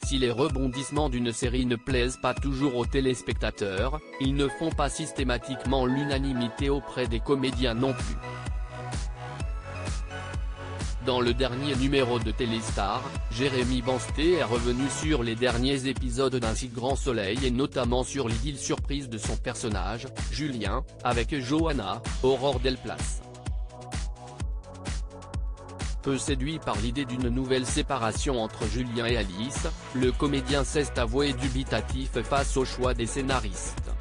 si les rebondissements d'une série ne plaisent pas toujours aux téléspectateurs, ils ne font pas systématiquement l'unanimité auprès des comédiens non plus. Dans le dernier numéro de Téléstar, Jérémy Bansté est revenu sur les derniers épisodes d'Un si grand soleil et notamment sur l'idylle surprise de son personnage, Julien, avec Johanna, Aurore Delplace. Peu séduit par l'idée d'une nouvelle séparation entre Julien et Alice, le comédien s'est avoué dubitatif face au choix des scénaristes.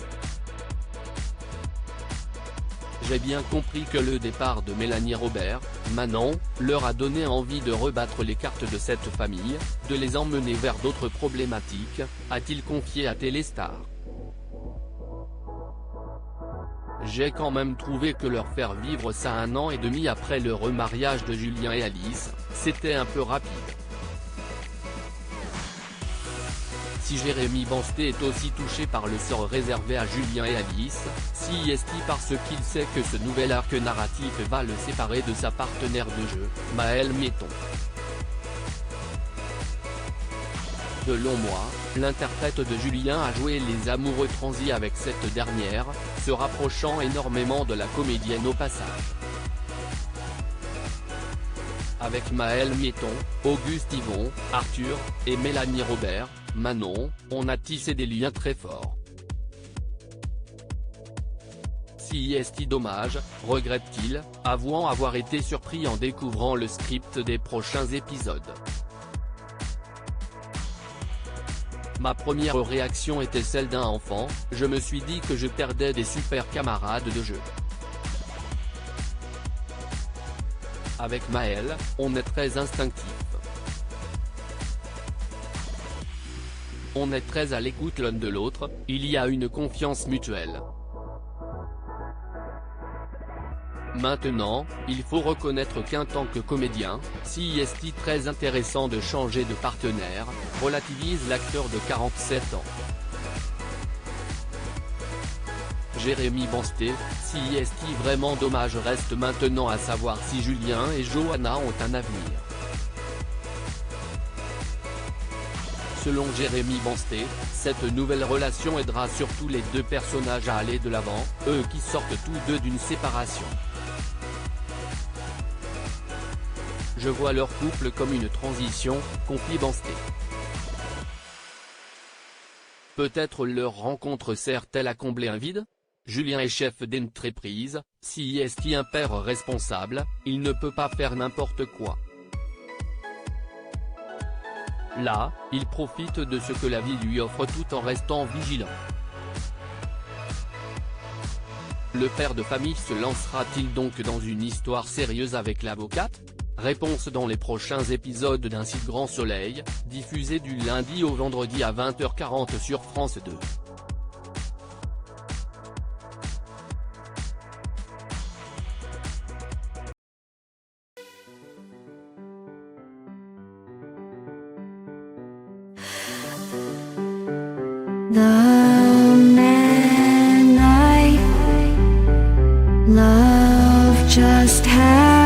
J'ai bien compris que le départ de Mélanie Robert, Manon, leur a donné envie de rebattre les cartes de cette famille, de les emmener vers d'autres problématiques, a-t-il confié à Téléstar. J'ai quand même trouvé que leur faire vivre ça 1 an et demi après le remariage de Julien et Alice, c'était un peu rapide. Si Jérémy Bansté est aussi touché par le sort réservé à Julien et Alice, si est-il parce qu'il sait que ce nouvel arc narratif va le séparer de sa partenaire de jeu, Maëlle Miéton. De longs mois, l'interprète de Julien a joué les amoureux transis avec cette dernière, se rapprochant énormément de la comédienne au passage. Avec Maëlle Miéton, Auguste Yvon, Arthur, et Mélanie Robert, Manon, on a tissé des liens très forts. Si est-il dommage, regrette-t-il, avouant avoir été surpris en découvrant le script des prochains épisodes. Ma première réaction était celle d'un enfant, je me suis dit que je perdais des super camarades de jeu. Avec Maëlle, on est très instinctif. On est très à l'écoute l'un de l'autre, il y a une confiance mutuelle. Maintenant, il faut reconnaître qu'en tant que comédien, si est très intéressant de changer de partenaire, relativise l'acteur de 47 ans. Jérémy Bansté, si est vraiment dommage reste maintenant à savoir si Julien et Johanna ont un avenir. Selon Jérémy Bansté, cette nouvelle relation aidera surtout les deux personnages à aller de l'avant, eux qui sortent tous deux d'une séparation. Je vois leur couple comme une transition, confie Bansté. Peut-être leur rencontre sert-elle à combler un vide ? Julien est chef d'entreprise, si est un père responsable, il ne peut pas faire n'importe quoi. Là, il profite de ce que la vie lui offre tout en restant vigilant. Le père de famille se lancera-t-il donc dans une histoire sérieuse avec l'avocate ? Réponse dans les prochains épisodes d'Un si grand soleil, diffusé du lundi au vendredi à 20h40 sur France 2. The man I love just had